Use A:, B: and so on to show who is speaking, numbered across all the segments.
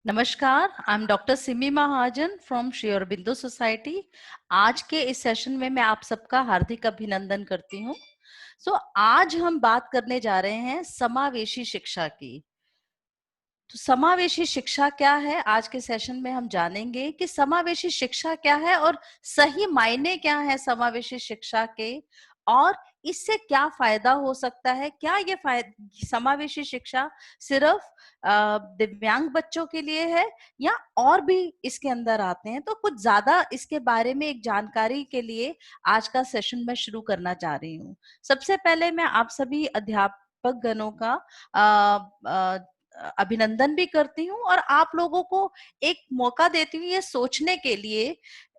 A: नमस्कार, I am doctor Simi Mahajan from Shri Aurobindo society. आज के इस सेशन में मैं आप सबका हार्दिक अभिनंदन करती हूँ। आज हम बात करने जा रहे हैं समावेशी शिक्षा की। तो समावेशी शिक्षा क्या है, आज के सेशन में हम जानेंगे कि समावेशी शिक्षा क्या है और सही मायने क्या है समावेशी शिक्षा के, और इससे क्या फायदा हो सकता है। क्या ये समावेशी शिक्षा सिर्फ दिव्यांग बच्चों के लिए है या और भी इसके अंदर आते हैं। तो कुछ ज्यादा इसके बारे में एक जानकारी के लिए आज का सेशन मैं शुरू करना चाह रही हूँ। सबसे पहले मैं आप सभी अध्यापक गणों का अभिनंदन भी करती हूँ और आप लोगों को एक मौका देती हूँ ये सोचने के लिए।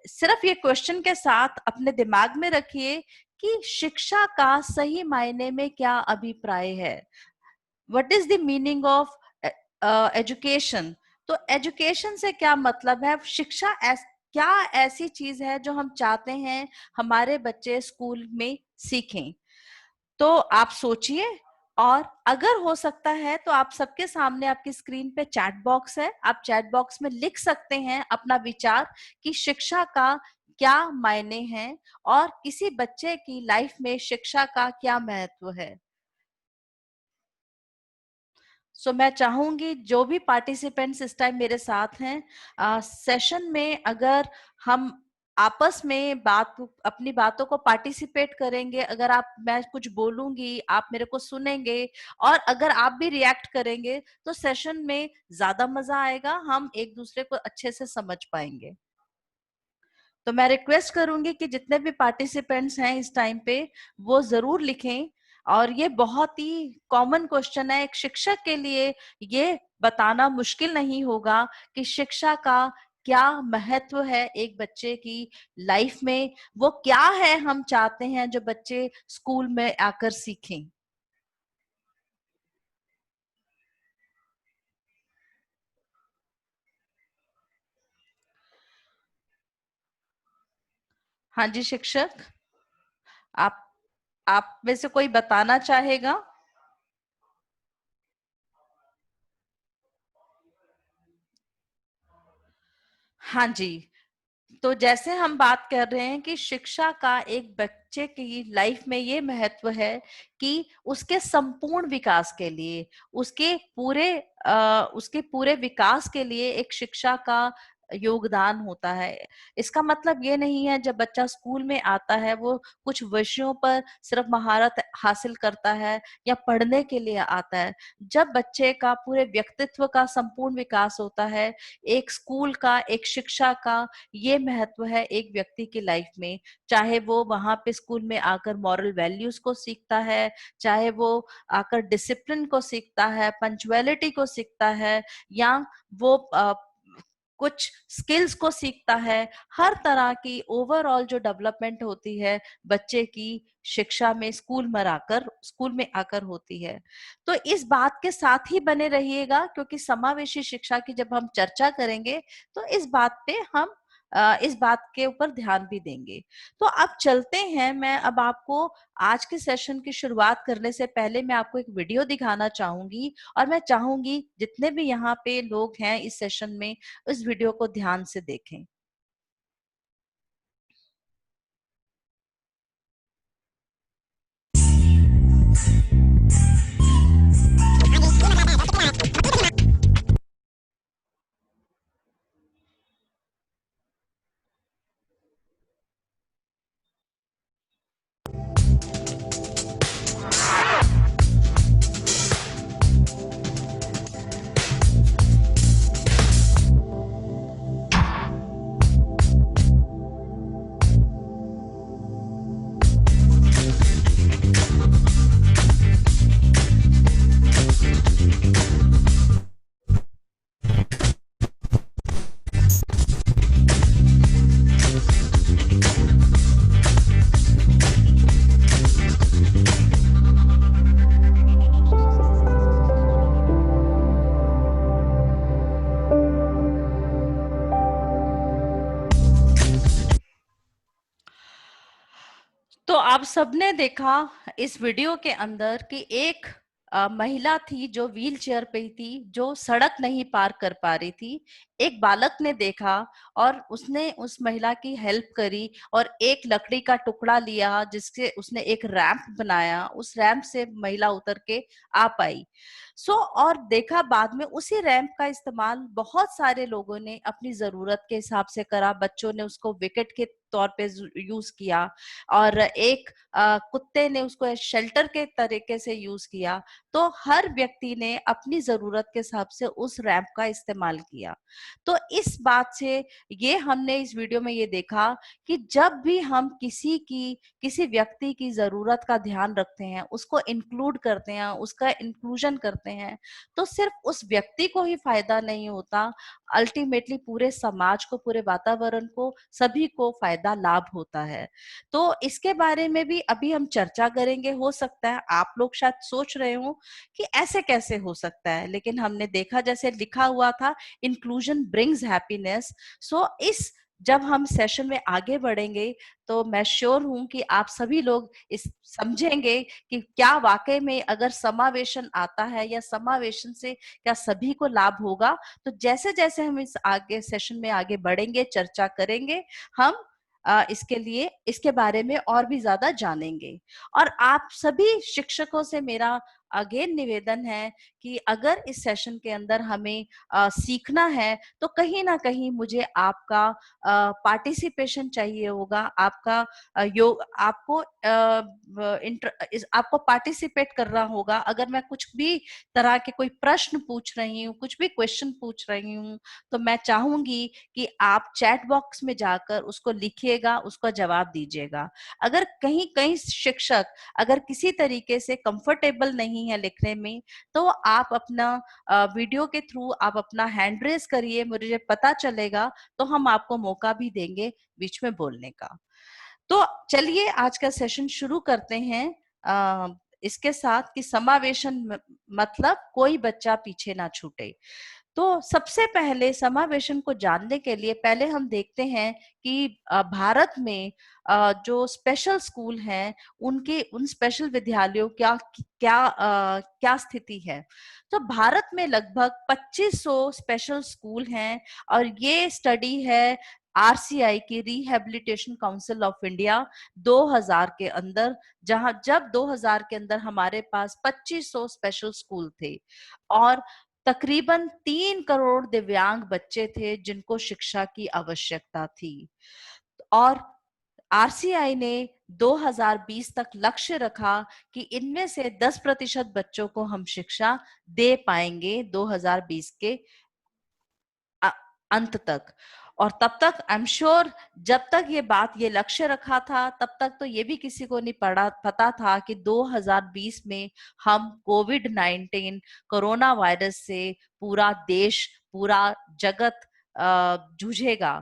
A: सिर्फ ये क्वेश्चन के साथ अपने दिमाग में रखिए कि शिक्षा का सही मायने में क्या अभिप्राय है। What is the meaning of education. तो एजुकेशन से क्या मतलब है, शिक्षा क्या ऐसी चीज है जो हम चाहते हैं हमारे बच्चे स्कूल में सीखें। तो आप सोचिए, और अगर हो सकता है तो आप सबके सामने आपकी स्क्रीन पे चैट बॉक्स है, आप चैट बॉक्स में लिख सकते हैं अपना विचार कि शिक्षा का क्या मायने हैं और किसी बच्चे की लाइफ में शिक्षा का क्या महत्व है। मैं चाहूंगी जो भी पार्टिसिपेंट्स इस टाइम मेरे साथ हैं सेशन में, अगर हम आपस में अपनी बातों को पार्टिसिपेट करेंगे, अगर मैं कुछ बोलूंगी आप मेरे को सुनेंगे और अगर आप भी रिएक्ट करेंगे तो सेशन में ज्यादा मजा आएगा, हम एक दूसरे को अच्छे से समझ पाएंगे। तो मैं रिक्वेस्ट करूंगी कि जितने भी पार्टिसिपेंट्स हैं इस टाइम पे वो जरूर लिखें। और ये बहुत ही कॉमन क्वेश्चन है, एक शिक्षक के लिए ये बताना मुश्किल नहीं होगा कि शिक्षा का क्या महत्व है एक बच्चे की लाइफ में, वो क्या है हम चाहते हैं जो बच्चे स्कूल में आकर सीखें। हाँ जी शिक्षक, आप आप में से कोई बताना चाहेगा। हाँ जी, तो जैसे हम बात कर रहे हैं कि शिक्षा का एक बच्चे की लाइफ में ये महत्व है कि उसके संपूर्ण विकास के लिए, उसके पूरे विकास के लिए एक शिक्षा का योगदान होता है। इसका मतलब ये नहीं है जब बच्चा स्कूल में आता है वो कुछ विषयों पर सिर्फ महारत हासिल करता है या पढ़ने के लिए आता है। जब बच्चे का पूरे व्यक्तित्व का संपूर्ण विकास होता है, एक स्कूल का, एक शिक्षा का ये महत्व है एक व्यक्ति की लाइफ में। चाहे वो वहां पे स्कूल में आकर मॉरल वैल्यूज को सीखता है, चाहे वो आकर डिसिप्लिन को सीखता है, पंचुअलिटी को सीखता है, या वो कुछ स्किल्स को सीखता है। हर तरह की ओवरऑल जो डेवलपमेंट होती है बच्चे की शिक्षा में स्कूल में आकर होती है। तो इस बात के साथ ही बने रहिएगा, क्योंकि समावेशी शिक्षा की जब हम चर्चा करेंगे तो इस बात पे हम इस बात के ऊपर ध्यान भी देंगे। तो अब चलते हैं, मैं अब आपको आज के सेशन की शुरुआत करने से पहले मैं आपको एक वीडियो दिखाना चाहूंगी, और मैं चाहूंगी जितने भी यहाँ पे लोग हैं इस सेशन में इस वीडियो को ध्यान से देखें। तो आप सबने देखा इस वीडियो के अंदर कि एक महिला थी जो व्हील चेयर पे ही थी, जो सड़क नहीं पार कर पा रही थी। एक बालक ने देखा और उसने उस महिला की हेल्प करी और एक लकड़ी का टुकड़ा लिया जिससे उसने एक रैंप बनाया, उस रैंप से महिला उतर के आ पाई। और देखा बाद में उसी रैंप का इस्तेमाल बहुत सारे लोगों ने अपनी जरूरत के हिसाब से करा। बच्चों ने उसको विकेट के तौर पे यूज किया और एक कुत्ते ने उसको शेल्टर के तरीके से यूज किया। तो हर व्यक्ति ने अपनी जरूरत के हिसाब से उस रैंप का इस्तेमाल किया। तो इस बात से ये हमने इस वीडियो में ये देखा कि जब भी हम किसी व्यक्ति की जरूरत का ध्यान रखते हैं, उसको इंक्लूड करते हैं, उसका इंक्लूजन करते हैं, तो सिर्फ उस व्यक्ति को ही फायदा नहीं होता, अल्टीमेटली पूरे समाज को, पूरे वातावरण को, सभी को फायदा लाभ होता है। तो इसके बारे में भी अभी हम चर्चा करेंगे। हो सकता है आप लोग शायद सोच रहे हो कि ऐसे कैसे हो सकता है, लेकिन हमने देखा जैसे लिखा हुआ था, इंक्लूजन ब्रिंग्स हैप्पीनेस। इस जब हम सेशन में आगे बढ़ेंगे तो मैं श्योर हूं कि आप सभी लोग इस समझेंगे कि क्या वाकई में अगर समावेशन आता है या समावेशन से क्या सभी को लाभ होगा। तो जैसे जैसे हम इस आगे सेशन में आगे बढ़ेंगे, चर्चा करेंगे, हम इसके लिए इसके बारे में और भी ज्यादा जानेंगे। और आप सभी शिक्षकों से मेरा अगेन निवेदन है कि अगर इस सेशन के अंदर हमें सीखना है तो कहीं ना कहीं मुझे आपका पार्टिसिपेशन चाहिए होगा। आपका योग आपको आपको पार्टिसिपेट करना होगा। अगर मैं कुछ भी तरह के कोई प्रश्न पूछ रही हूँ, कुछ भी क्वेश्चन पूछ रही हूँ, तो मैं चाहूंगी कि आप चैट बॉक्स में जाकर उसको लिखिएगा, उसका जवाब दीजिएगा। अगर कहीं कहीं शिक्षक अगर किसी तरीके से कंफर्टेबल नहीं है लिखने में, तो आप अपना वीडियो के थ्रू आप अपना हैंड रेज करिए, मुझे पता चलेगा, तो हम आपको मौका भी देंगे बीच में बोलने का। तो चलिए आज का सेशन शुरू करते हैं इसके साथ कि समावेशन मतलब कोई बच्चा पीछे ना छूटे। तो सबसे पहले समावेशन को जानने के लिए पहले हम देखते हैं कि भारत में जो स्पेशल स्कूल हैं, उनके उन स्पेशल विद्यालयों क्या स्थिति है। तो भारत में लगभग 2500 स्पेशल स्कूल हैं और ये स्टडी है आरसीआई की, रिहेबिलिटेशन काउंसिल ऑफ इंडिया, 2000 के अंदर, जब 2000 के अंदर हमारे पास 2500 स्पेशल स्कूल थे और तकरीबन 3 करोड़ दिव्यांग बच्चे थे जिनको शिक्षा की आवश्यकता थी। और आरसीआई ने 2020 तक लक्ष्य रखा कि इनमें से 10% बच्चों को हम शिक्षा दे पाएंगे 2020 के अंत तक। और तब तक आई एम श्योर, जब तक ये लक्ष्य रखा था, तब तक तो ये भी किसी को नहीं पता था कि 2020 में हम कोविड-19 कोरोना वायरस से पूरा देश, पूरा जगत जूझेगा।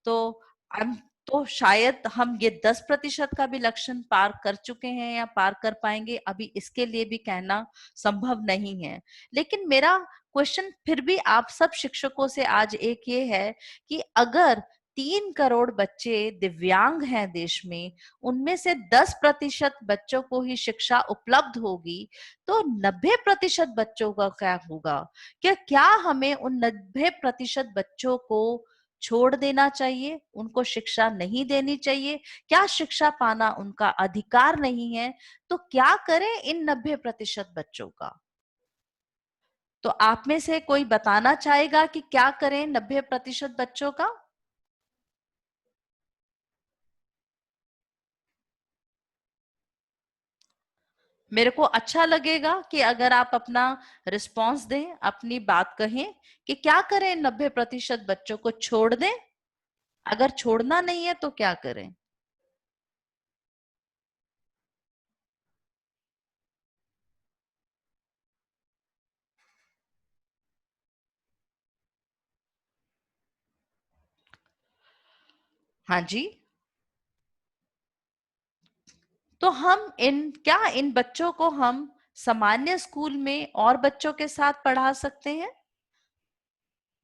A: तो हम तो शायद हम ये 10% का भी लक्ष्य पार कर चुके हैं या पार कर पाएंगे, अभी इसके लिए भी कहना संभव नहीं है। लेकिन मेरा क्वेश्चन फिर भी आप सब शिक्षकों से आज एक ये है कि अगर 3 करोड़ बच्चे दिव्यांग हैं देश में, उनमें से 10% बच्चों को ही शिक्षा उपलब्ध होगी, तो 90% बच्चों का क्या होगा। क्या हमें उन 90% बच्चों को छोड़ देना चाहिए, उनको शिक्षा नहीं देनी चाहिए? क्या शिक्षा पाना उनका अधिकार नहीं है? तो क्या करें इन 90% बच्चों का? तो आप में से कोई बताना चाहेगा कि क्या करें 90% बच्चों का? मेरे को अच्छा लगेगा कि अगर आप अपना रिस्पॉन्स दें, अपनी बात कहें कि क्या करें 90% बच्चों को छोड़ दें। अगर छोड़ना नहीं है तो क्या करें? हाँ जी। तो हम इन बच्चों को हम सामान्य स्कूल में और बच्चों के साथ पढ़ा सकते हैं?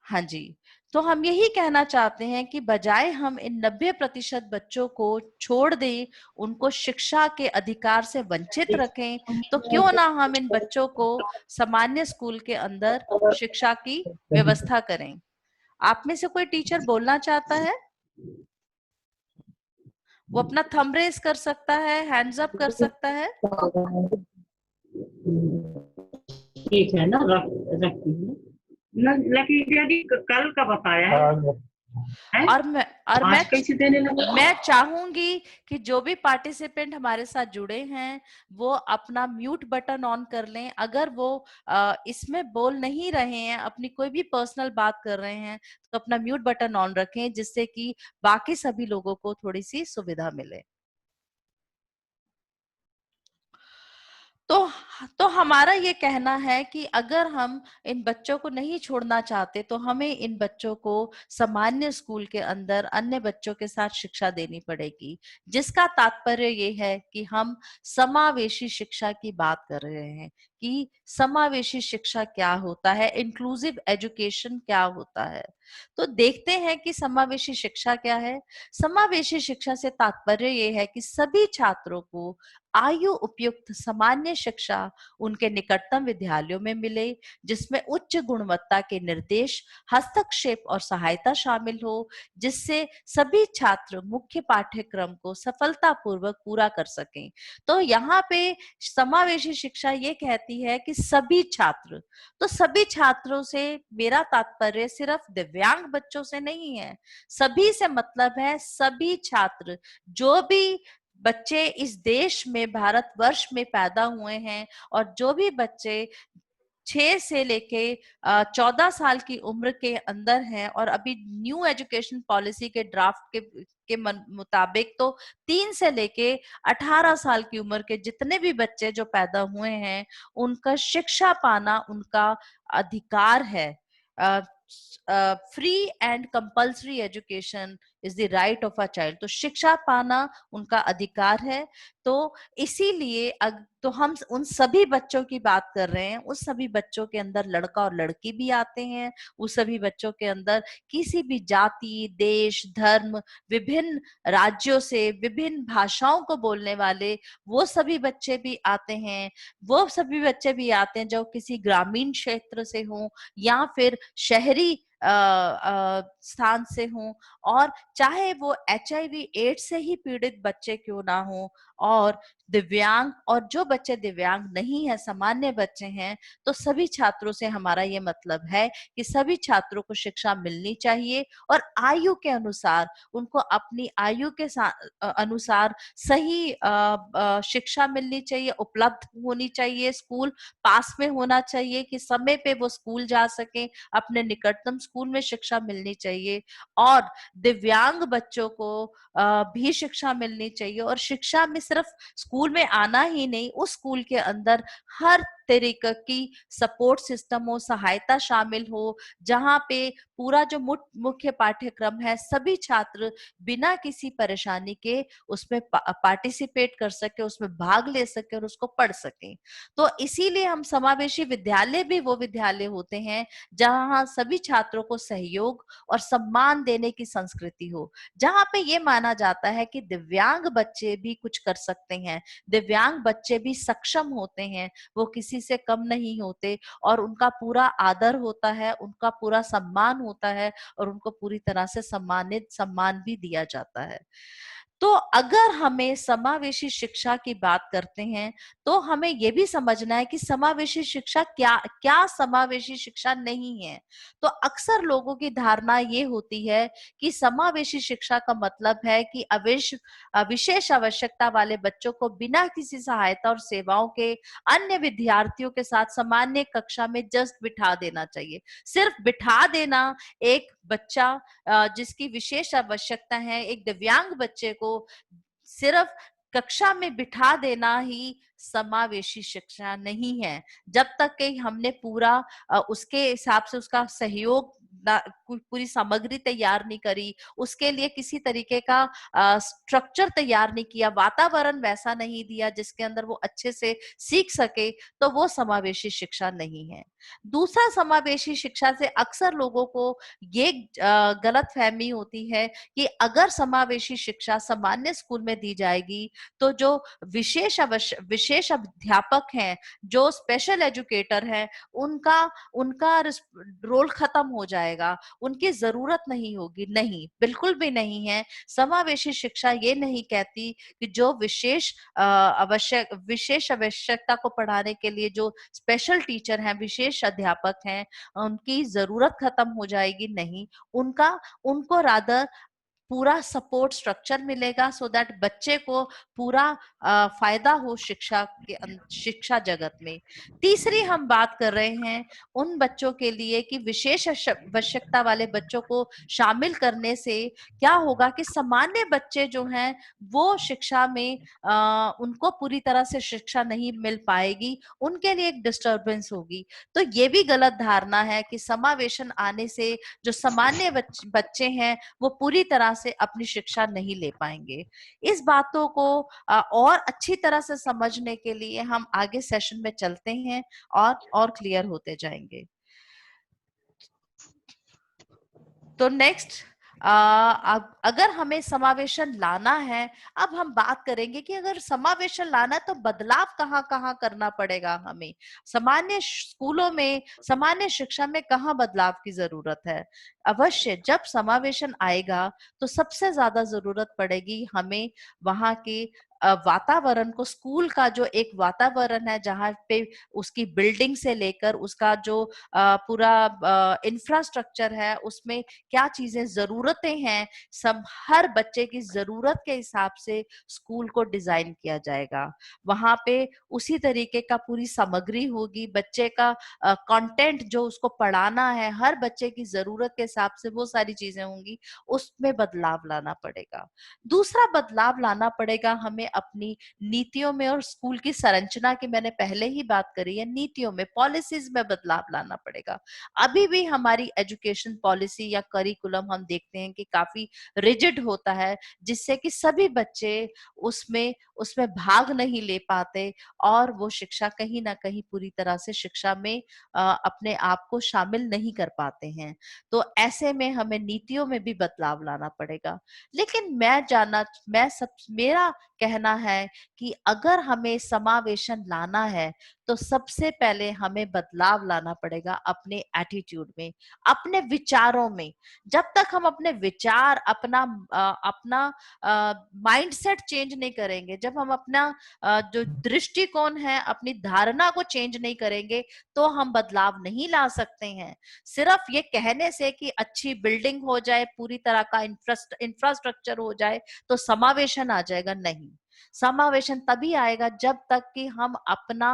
A: हाँ जी, तो हम यही कहना चाहते हैं कि बजाय हम इन 90% बच्चों को छोड़ दें, उनको शिक्षा के अधिकार से वंचित रखें, तो क्यों ना हम इन बच्चों को सामान्य स्कूल के अंदर शिक्षा की व्यवस्था करें। आप में से कोई टीचर बोलना चाहता है? वो अपना थंब रेज कर सकता है, हैंड्स अप कर सकता है।
B: ठीक है ना, रखती हूँ। लकी दीदी कल का बताया है?
A: और मैं और मैं
B: आज कैसे देने लगा?
A: मैं चाहूंगी कि जो भी पार्टिसिपेंट हमारे साथ जुड़े हैं वो अपना म्यूट बटन ऑन कर लें। अगर वो इसमें बोल नहीं रहे हैं, अपनी कोई भी पर्सनल बात कर रहे हैं, तो अपना म्यूट बटन ऑन रखें, जिससे कि बाकी सभी लोगों को थोड़ी सी सुविधा मिले। तो तो हमारा ये कहना है कि अगर हम इन बच्चों को नहीं छोड़ना चाहते, तो हमें इन बच्चों को सामान्य स्कूल के अंदर अन्य बच्चों के साथ शिक्षा देनी पड़ेगी, जिसका तात्पर्य ये है कि हम समावेशी शिक्षा की बात कर रहे हैं कि समावेशी शिक्षा क्या होता है, इंक्लूसिव एजुकेशन क्या होता है। तो देखते हैं कि समावेशी शिक्षा क्या है। समावेशी शिक्षा से तात्पर्य ये है कि सभी छात्रों को आयु उपयुक्त सामान्य शिक्षा उनके निकटतम विद्यालयों में मिले, जिसमें उच्च गुणवत्ता के निर्देश, हस्तक्षेप और सहायता शामिल हो, जिससे सभी छात्र मुख्य पाठ्यक्रम को सफलतापूर्वक पूरा कर सकें। तो यहाँ पे समावेशी शिक्षा ये कहती है कि सभी छात्र, तो सभी छात्रों से मेरा तात्पर्य सिर्फ दिव्यांग बच्चों से नहीं है। सभी से मतलब है सभी छात्र, जो भी बच्चे इस देश में, भारतवर्ष में पैदा हुए हैं, और जो भी बच्चे 6 से लेके 14 साल की उम्र के अंदर हैं, और अभी न्यू एजुकेशन पॉलिसी के ड्राफ्ट के मुताबिक तो 3 से लेके 18 साल की उम्र के जितने भी बच्चे जो पैदा हुए हैं, उनका शिक्षा पाना उनका अधिकार है। Free and compulsory education is the right of a child. तो शिक्षा पाना उनका अधिकार है। तो इसीलिए तो हम उन सभी बच्चों की बात कर रहे हैं। उस सभी बच्चों के अंदर लड़का और लड़की भी आते हैं। उस सभी बच्चों के अंदर किसी भी जाति, देश, धर्म, विभिन्न राज्यों से, विभिन्न भाषाओं को बोलने वाले वो सभी बच्चे भी आते हैं। वो सभी बच्चे भी आते हैं जो किसी ग्रामीण क्षेत्र से हों या फिर शहरी स्थान से हों, और चाहे वो HIV एड्स से ही पीड़ित बच्चे क्यों ना हो, और दिव्यांग, और जो बच्चे दिव्यांग नहीं है, सामान्य बच्चे हैं, तो सभी छात्रों से हमारा ये मतलब है कि सभी छात्रों को शिक्षा मिलनी चाहिए, और आयु के अनुसार उनको अपनी आयु के अनुसार सही शिक्षा मिलनी चाहिए, उपलब्ध होनी चाहिए, स्कूल पास में होना चाहिए कि समय पे वो स्कूल जा सके, अपने निकटतम स्कूल में शिक्षा मिलनी चाहिए, और दिव्यांग बच्चों को भी शिक्षा मिलनी चाहिए। और शिक्षा में सिर्फ स्कूल में आना ही नहीं, उस स्कूल के अंदर हर तरीके की सपोर्ट सिस्टम हो, सहायता शामिल हो, जहां पे पूरा जो मुख्य पाठ्यक्रम है, सभी छात्र बिना किसी परेशानी के उसमें पार्टिसिपेट कर सके, उसमें भाग ले सके और उसको पढ़ सके। तो इसीलिए हम समावेशी विद्यालय भी वो विद्यालय होते हैं जहां सभी छात्रों को सहयोग और सम्मान देने की संस्कृति हो, जहां पे ये माना जाता है कि दिव्यांग बच्चे भी कुछ कर सकते हैं, दिव्यांग बच्चे भी सक्षम होते हैं, वो किसी से कम नहीं होते, और उनका पूरा आदर होता है, उनका पूरा सम्मान होता है, और उनको पूरी तरह से सम्मान भी दिया जाता है। तो अगर हमें समावेशी शिक्षा की बात करते हैं, तो हमें यह भी समझना है कि समावेशी शिक्षा क्या क्या समावेशी शिक्षा नहीं है। तो अक्सर लोगों की धारणा ये होती है कि समावेशी शिक्षा का मतलब है कि विशेष आवश्यकता वाले बच्चों को बिना किसी सहायता और सेवाओं के अन्य विद्यार्थियों के साथ सामान्य कक्षा में जस्ट बिठा देना चाहिए। सिर्फ बिठा देना एक बच्चा जिसकी विशेष आवश्यकता है, एक दिव्यांग बच्चे को सिर्फ कक्षा में बिठा देना ही समावेशी शिक्षा नहीं है। जब तक कि हमने पूरा उसके हिसाब से उसका सहयोग पूरी सामग्री तैयार नहीं करी, उसके लिए किसी तरीके का स्ट्रक्चर तैयार नहीं किया, वातावरण वैसा नहीं दिया जिसके अंदर वो अच्छे से सीख सके, तो वो समावेशी शिक्षा नहीं है। दूसरा, समावेशी शिक्षा से अक्सर लोगों को ये गलत फहमी होती है कि अगर समावेशी शिक्षा सामान्य स्कूल में दी जाएगी तो जो विशेष अध्यापक हैं, जो स्पेशल एजुकेटर हैं, उनका उनका रोल खत्म हो जाएगा, उनकी जरूरत नहीं होगी। नहीं, बिल्कुल भी नहीं है। समावेशी शिक्षा ये नहीं कहती कि जो विशेष आवश्यकता को पढ़ाने के लिए जो स्पेशल टीचर हैं, विशेष अध्यापक हैं, उनकी जरूरत खत्म हो जाएगी। नहीं, उनको रादर पूरा सपोर्ट स्ट्रक्चर मिलेगा, सो दैट बच्चे को पूरा फायदा हो शिक्षा जगत में। तीसरी हम बात कर रहे हैं उन बच्चों के लिए कि विशेष आवश्यकता वाले बच्चों को शामिल करने से क्या होगा कि सामान्य बच्चे जो हैं वो शिक्षा में उनको पूरी तरह से शिक्षा नहीं मिल पाएगी, उनके लिए एक डिस्टरबेंस होगी। तो ये भी गलत धारणा है कि समावेशन आने से जो सामान्य बच्चे हैं वो पूरी तरह से अपनी शिक्षा नहीं ले पाएंगे। इस बातों को और अच्छी तरह से समझने के लिए हम आगे सेशन में चलते हैं और क्लियर होते जाएंगे। तो नेक्स्ट, अगर हमें समावेशन लाना है, अब हम बात करेंगे कि अगर समावेशन लाना है तो बदलाव कहाँ कहाँ करना पड़ेगा हमें। सामान्य स्कूलों में, सामान्य शिक्षा में कहाँ बदलाव की जरूरत है। अवश्य जब समावेशन आएगा तो सबसे ज्यादा जरूरत पड़ेगी हमें वहां के वातावरण को, स्कूल का जो एक वातावरण है जहाँ पे उसकी बिल्डिंग से लेकर उसका जो पूरा इंफ्रास्ट्रक्चर है, उसमें क्या चीजें जरूरतें हैं, सब हर बच्चे की जरूरत के हिसाब से स्कूल को डिजाइन किया जाएगा। वहां पे उसी तरीके का पूरी सामग्री होगी, बच्चे का कंटेंट जो उसको पढ़ाना है, हर बच्चे की जरूरत के हिसाब से वो सारी चीजें होंगी, उसमें बदलाव लाना पड़ेगा। दूसरा बदलाव लाना पड़ेगा हमें अपनी नीतियों में, और स्कूल की संरचना की मैंने पहले ही बात करी है, नीतियों में, पॉलिसीज में बदलाव लाना पड़ेगा। अभी भी हमारी एजुकेशन पॉलिसी या करिकुलम हम देखते हैं कि काफी रिजिड होता है, जिससे कि सभी बच्चे उसमें उसमें भाग नहीं ले पाते और वो शिक्षा कहीं ना कहीं पूरी तरह से शिक्षा में अपने आप को शामिल नहीं कर पाते हैं। तो ऐसे में हमें नीतियों में भी बदलाव लाना पड़ेगा। लेकिन मेरा कहना है कि अगर हमें समावेशन लाना है तो सबसे पहले हमें बदलाव लाना पड़ेगा अपने एटीट्यूड में, अपने विचारों में। जब तक हम अपने विचार, अपना माइंडसेट चेंज नहीं करेंगे, जब हम अपना जो दृष्टिकोण है, अपनी धारणा को चेंज नहीं करेंगे, तो हम बदलाव नहीं ला सकते हैं। सिर्फ ये कहने से कि अच्छी बिल्डिंग हो जाए, पूरी तरह का इंफ्रास्ट्रक्चर हो जाए तो समावेशन आ जाएगा, नहीं। समावेशन तभी आएगा जब तक कि हम अपना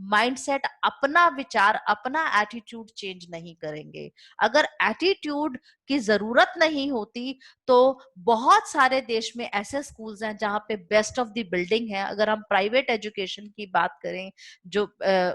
A: माइंडसेट, अपना विचार, अपना एटीट्यूड चेंज नहीं करेंगे। अगर एटीट्यूड की जरूरत नहीं होती तो बहुत सारे देश में ऐसे स्कूल्स हैं जहां पे बेस्ट ऑफ द बिल्डिंग है। अगर हम प्राइवेट एजुकेशन की बात करें जो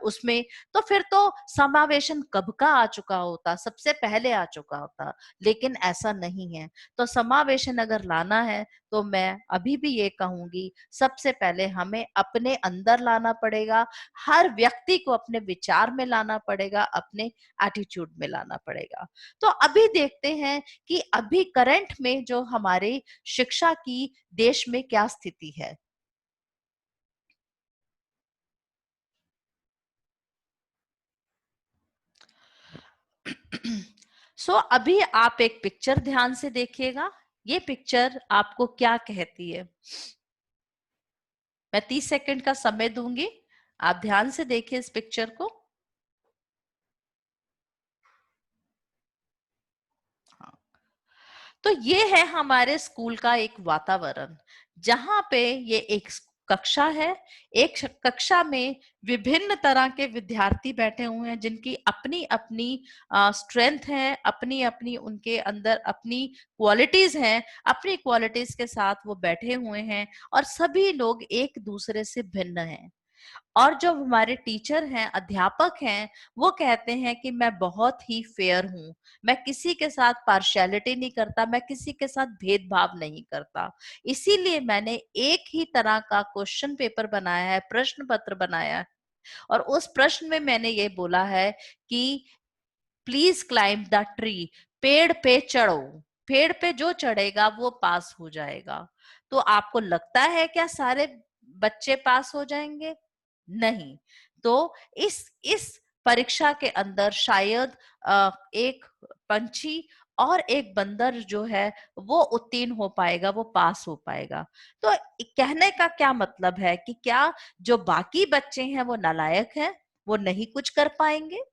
A: उसमें, तो फिर तो समावेशन कब का आ चुका होता, सबसे पहले आ चुका होता। लेकिन ऐसा नहीं है। तो समावेशन अगर लाना है तो मैं अभी भी ये कहूंगी, सबसे पहले हमें अपने अंदर लाना पड़ेगा, हर व्यक्ति को अपने विचार में लाना पड़ेगा, अपने एटीट्यूड में लाना पड़ेगा। तो अभी देखते हैं कि अभी करंट में जो हमारे शिक्षा की देश में क्या स्थिति है। अभी आप एक पिक्चर ध्यान से देखिएगा। ये पिक्चर आपको क्या कहती है? मैं 30 सेकंड का समय दूंगी, आप ध्यान से देखिए इस पिक्चर को। हाँ। तो ये है हमारे स्कूल का एक वातावरण, जहां पे ये एक कक्षा है। एक कक्षा में विभिन्न तरह के विद्यार्थी बैठे हुए हैं, जिनकी अपनी अपनी स्ट्रेंथ है, अपनी अपनी उनके अंदर अपनी क्वालिटीज हैं। अपनी क्वालिटीज के साथ वो बैठे हुए हैं और सभी लोग एक दूसरे से भिन्न हैं। और जो हमारे टीचर हैं, अध्यापक हैं, वो कहते हैं कि मैं बहुत ही फेयर हूं, मैं किसी के साथ पार्शियलिटी नहीं करता, मैं किसी के साथ भेदभाव नहीं करता। इसीलिए मैंने एक ही तरह का क्वेश्चन पेपर बनाया है, प्रश्न पत्र बनाया है, और उस प्रश्न में मैंने ये बोला है कि प्लीज क्लाइंब द ट्री, पेड़ पे चढ़ो, पेड़ पे जो चढ़ेगा वो पास हो जाएगा। तो आपको लगता है क्या सारे बच्चे पास हो जाएंगे? नहीं। तो इस परीक्षा के अंदर शायद एक पंछी और एक बंदर जो है वो उत्तीर्ण हो पाएगा, वो पास हो पाएगा। तो कहने का क्या मतलब है कि क्या जो बाकी बच्चे हैं वो नालायक हैं, वो नहीं कुछ कर पाएंगे?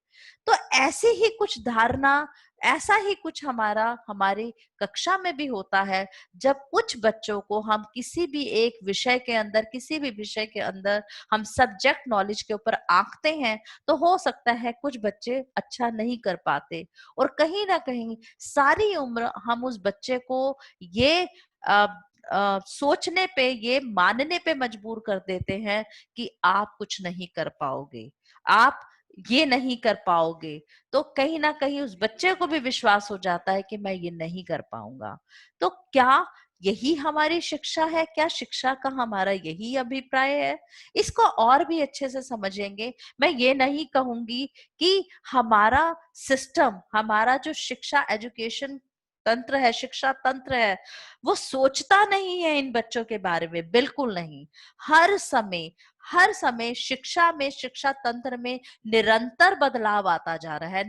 A: तो ऐसी ही कुछ धारणा, ऐसा ही कुछ हमारी कक्षा में भी होता है। जब कुछ बच्चों को हम किसी भी एक विषय के अंदर, किसी भी विषय के अंदर हम सब्जेक्ट नॉलेज के ऊपर आंकते हैं, तो हो सकता है कुछ बच्चे अच्छा नहीं कर पाते, और कहीं ना कहीं सारी उम्र हम उस बच्चे को ये अ, सोचने पे, ये मानने पे मजबूर कर देते हैं कि आप कुछ नहीं कर पाओगे, आप ये नहीं कर पाओगे। तो कहीं ना कहीं उस बच्चे को भी विश्वास हो जाता है कि मैं ये नहीं कर पाऊंगा। तो क्या यही हमारी शिक्षा है? क्या शिक्षा का हमारा यही अभिप्राय है? इसको और भी अच्छे से समझेंगे। मैं ये नहीं कहूंगी कि हमारा सिस्टम, हमारा जो शिक्षा एजुकेशन तंत्र है, शिक्षा तंत्र है, वो सोचता नहीं है इन बच्चों के बारे में, बिल्कुल नहीं। हर समय, हर समय शिक्षा में, शिक्षा तंत्र में निरंतर बदलाव आता जा रहा है,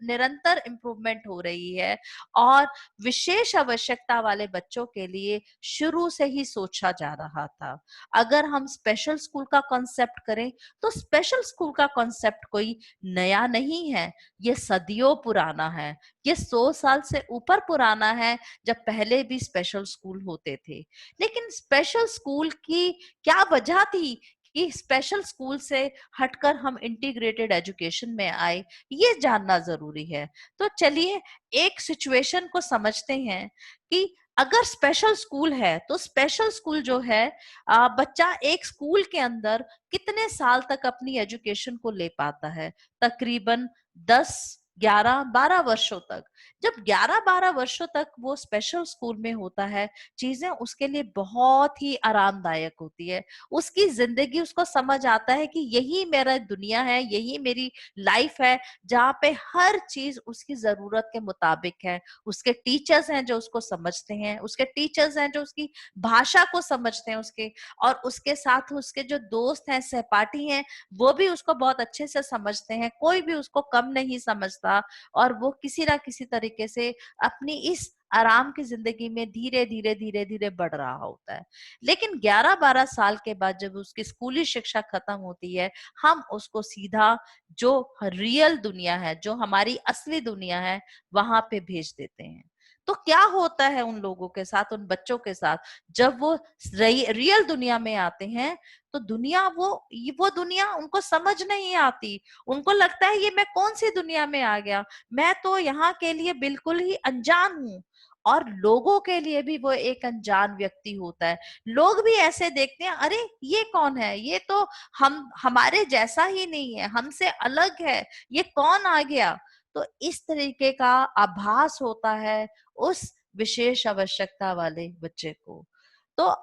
A: निरंतर इम्प्रूवमेंट हो रही है। और विशेष आवश्यकता वाले बच्चों के लिए शुरू से ही सोचा जा रहा था। अगर हम स्पेशल स्कूल का कॉन्सेप्ट करें, तो स्पेशल स्कूल का कॉन्सेप्ट कोई नया नहीं है, ये सदियों पुराना है। ये 100 साल से ऊपर पुराना है, जब पहले भी स्पेशल स्कूल होते थे। लेकिन स्पेशल स्कूल की क्या वजह थी कि स्पेशल स्कूल से हटकर हम इंटीग्रेटेड एजुकेशन में आए, ये जानना जरूरी है। तो चलिए एक सिचुएशन को समझते हैं कि अगर स्पेशल स्कूल है, तो स्पेशल स्कूल जो है, बच्चा एक स्कूल के अंदर कितने साल तक अपनी एजुकेशन को ले पाता है? तकरीबन 10, 11, 12 वर्षों तक। जब 11, 12 वर्षों तक वो स्पेशल स्कूल में होता है, चीजें उसके लिए बहुत ही आरामदायक होती है। उसकी जिंदगी, उसको समझ आता है कि यही मेरा दुनिया है, यही मेरी लाइफ है, जहाँ पे हर चीज उसकी जरूरत के मुताबिक है। उसके टीचर्स हैं जो उसको समझते हैं, उसके टीचर्स हैं जो उसकी भाषा को समझते हैं, उसके और उसके साथ उसके जो दोस्त हैं, सहपाठी हैं, वो भी उसको बहुत अच्छे से समझते हैं। कोई भी उसको कम नहीं समझता, और वो किसी ना किसी तरीके से अपनी इस आराम की जिंदगी में धीरे धीरे धीरे धीरे बढ़ रहा होता है। लेकिन 11-12 साल के बाद जब उसकी स्कूली शिक्षा खत्म होती है, हम उसको सीधा जो रियल दुनिया है, जो हमारी असली दुनिया है, वहां पे भेज देते हैं। तो क्या होता है उन लोगों के साथ, उन बच्चों के साथ, जब वो रियल दुनिया में आते हैं? तो दुनिया, वो दुनिया उनको समझ नहीं आती। उनको लगता है ये मैं कौन सी दुनिया में आ गया, मैं तो यहाँ के लिए बिल्कुल ही अनजान हूँ। और लोगों के लिए भी वो एक अनजान व्यक्ति होता है। लोग भी ऐसे देखते हैं, अरे ये कौन है, ये तो हमारे जैसा ही नहीं है, हमसे अलग है, ये कौन आ गया? तो इस तरीके का आभास होता है उस विशेष आवश्यकता वाले बच्चे को। तो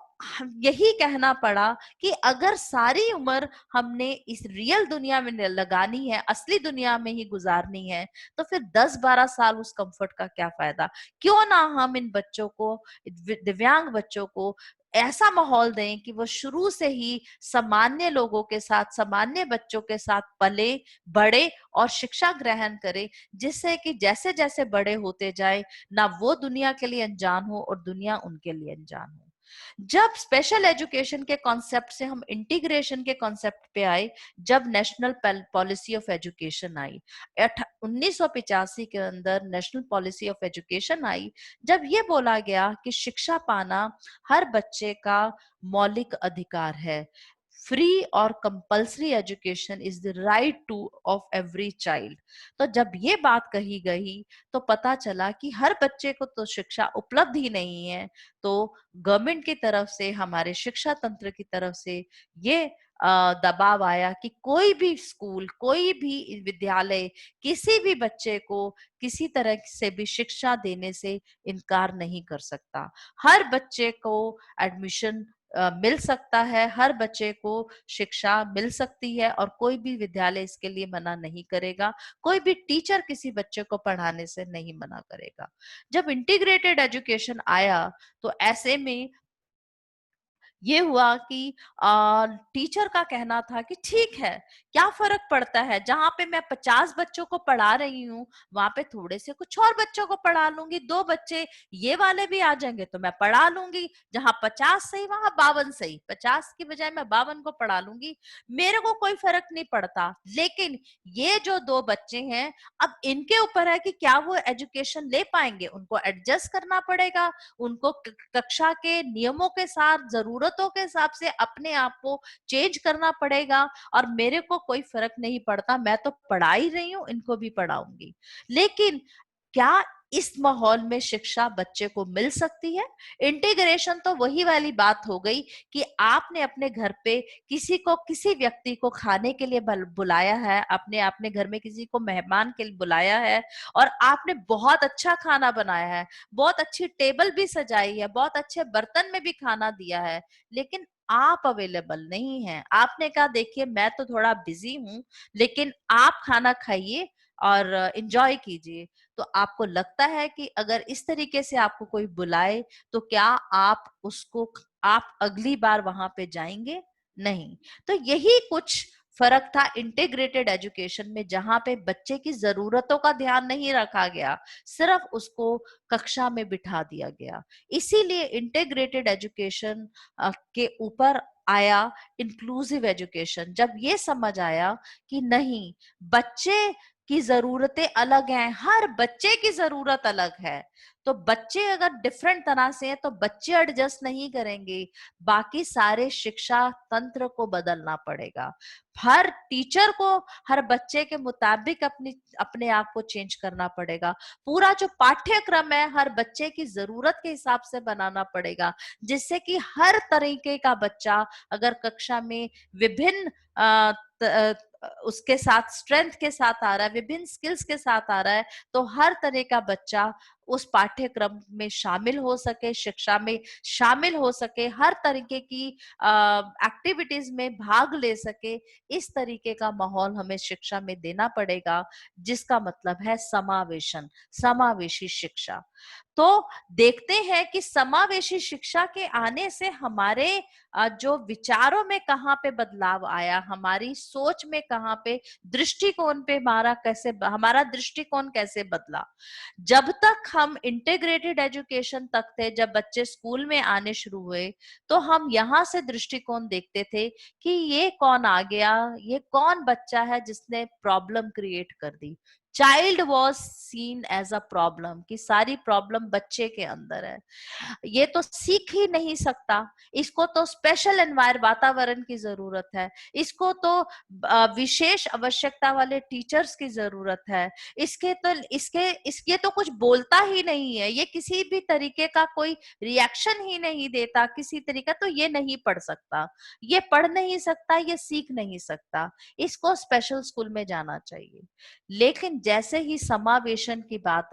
A: यही कहना पड़ा कि अगर सारी उम्र हमने इस रियल दुनिया में लगानी है, असली दुनिया में ही गुजारनी है, तो फिर 10-12 साल उस कंफर्ट का क्या फायदा? क्यों ना हम इन बच्चों को, दिव्यांग बच्चों को ऐसा माहौल दें कि वो शुरू से ही सामान्य लोगों के साथ, सामान्य बच्चों के साथ पले बढ़े और शिक्षा ग्रहण करे, जिससे कि जैसे जैसे बड़े होते जाए, ना वो दुनिया के लिए अनजान हो और दुनिया उनके लिए अनजान हो। जब स्पेशल एजुकेशन के कॉन्सेप्ट से हम इंटीग्रेशन के कॉन्सेप्ट पे आए, जब national policy of education I, 1985 के अंदर national policy of education I, जब ये बोला गया कि शिक्षा पाना हर बच्चे का मौलिक अधिकार है, फ्री और compulsory education is the right two of every child. तो जब ये बात कही गई, तो पता चला कि हर बच्चे को तो शिक्षा उपलब्ध ही नहीं है। तो गवर्नमेंट की तरफ से, हमारे शिक्षा तंत्र की तरफ से ये दबाव आया कि कोई भी स्कूल, कोई भी विद्यालय किसी भी बच्चे को किसी तरह से भी शिक्षा देने से इनकार नहीं कर सकता। हर बच्चे को एडमिशन मिल सकता है, हर बच्चे को शिक्षा मिल सकती है और कोई भी विद्यालय इसके लिए मना नहीं करेगा, कोई भी टीचर किसी बच्चे को पढ़ाने से नहीं मना करेगा। जब इंटीग्रेटेड एजुकेशन आया तो ऐसे में ये हुआ कि टीचर का कहना था कि ठीक है, क्या फर्क पड़ता है, जहां पे मैं 50 बच्चों को पढ़ा रही हूँ वहां पे थोड़े से कुछ और बच्चों को पढ़ा लूंगी, 2 बच्चे ये वाले भी आ जाएंगे तो मैं पढ़ा लूंगी, जहां 50 सही वहां 52 सही, 50 की बजाय मैं 52 को पढ़ा लूंगी, मेरे को कोई फर्क नहीं पड़ता। लेकिन ये जो 2 बच्चे हैं, अब इनके ऊपर है कि क्या वो एजुकेशन ले पाएंगे, उनको एडजस्ट करना पड़ेगा, उनको कक्षा के नियमों के साथ जरूरतों के हिसाब से अपने आप को चेंज करना पड़ेगा। और मेरे को कोई फर्क नहीं पड़ता, मैं तो पढ़ा ही रही हूँ, इनको भी पढ़ाऊंगी। लेकिन क्या इस माहौल में शिक्षा बच्चे को मिल सकती है? इंटीग्रेशन तो वही वाली बात हो गई कि आपने अपने घर पे किसी व्यक्ति को खाने के लिए बुलाया है, आपने अपने घर में किसी को मेहमान के लिए बुलाया है और आपने बहुत अच्छा खाना बनाया है, बहुत अच्छी टेबल भी सजाई है, बहुत अच्छे बर्तन में भी खाना दिया है, लेकिन आप अवेलेबल नहीं हैं। आपने कहा देखिए मैं तो थोड़ा बिजी हूं, लेकिन आप खाना खाइए और एंजॉय कीजिए। तो आपको लगता है कि अगर इस तरीके से आपको कोई बुलाए तो क्या आप अगली बार वहां पे जाएंगे? नहीं। तो यही कुछ फर्क था इंटीग्रेटेड एजुकेशन में, जहां पे बच्चे की जरूरतों का ध्यान नहीं रखा गया, सिर्फ उसको कक्षा में बिठा दिया गया। इसीलिए इंटीग्रेटेड एजुकेशन के ऊपर आया इंक्लूसिव एजुकेशन। जब ये समझ आया कि नहीं, बच्चे की जरूरतें अलग हैं, हर बच्चे की जरूरत अलग है, तो बच्चे अगर डिफरेंट तरह से हैं तो बच्चे एडजस्ट नहीं करेंगे, बाकी सारे शिक्षा तंत्र को बदलना पड़ेगा। हर टीचर को हर बच्चे के मुताबिक अपने आप को चेंज करना पड़ेगा। पूरा जो पाठ्यक्रम है हर बच्चे की जरूरत के हिसाब से बनाना पड़ेगा, जिससे कि हर तरीके का बच्चा अगर कक्षा में विभिन्न उसके साथ स्ट्रेंथ के साथ आ रहा है, विभिन्न स्किल्स के साथ आ रहा है, तो हर तरह का बच्चा उस पाठ्यक्रम में शामिल हो सके, शिक्षा में शामिल हो सके, हर तरीके की एक्टिविटीज में भाग ले सके। इस तरीके का माहौल हमें शिक्षा में देना पड़ेगा, जिसका मतलब है समावेशन, समावेशी शिक्षा। तो देखते हैं कि समावेशी शिक्षा के आने से हमारे जो विचारों में कहाँ पे बदलाव आया, हमारी सोच में कहाँ पे, दृष्टिकोण पे हमारा दृष्टिकोण कैसे बदला। जब तक हम इंटीग्रेटेड एजुकेशन तक थे, जब बच्चे स्कूल में आने शुरू हुए, तो हम यहाँ से दृष्टिकोण देखते थे कि ये कौन आ गया, ये कौन बच्चा है जिसने प्रॉब्लम क्रिएट कर दी। Child was seen as a problem, कि सारी प्रॉब्लम बच्चे के अंदर है, ये तो सीख ही नहीं सकता, इसको तो स्पेशल वातावरण की जरूरत है, इसको तो विशेष आवश्यकता वाले टीचर्स की जरूरत है, इसके तो कुछ बोलता ही नहीं है, ये किसी भी तरीके का कोई रिएक्शन ही नहीं देता किसी तरीका, तो ये नहीं पढ़ सकता, ये पढ़ नहीं सकता, ये सीख नहीं सकता, इसको स्पेशल स्कूल में जाना चाहिए। लेकिन जैसे ही समावेशन की बात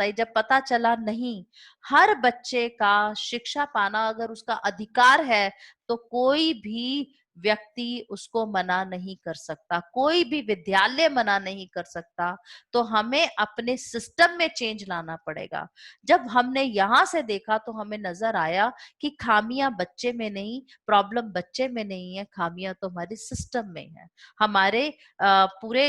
A: आई, जब पता चला नहीं, हर बच्चे का शिक्षा पाना अगर उसका अधिकार है तो कोई भी व्यक्ति उसको मना नहीं कर सकता, कोई भी विद्यालय मना नहीं कर सकता, तो हमें अपने सिस्टम में चेंज लाना पड़ेगा। जब हमने यहां से देखा तो हमें नजर आया कि खामियां बच्चे में नहीं, प्रॉब्लम बच्चे में नहीं है, खामियां तो हमारे सिस्टम में है, हमारे पूरे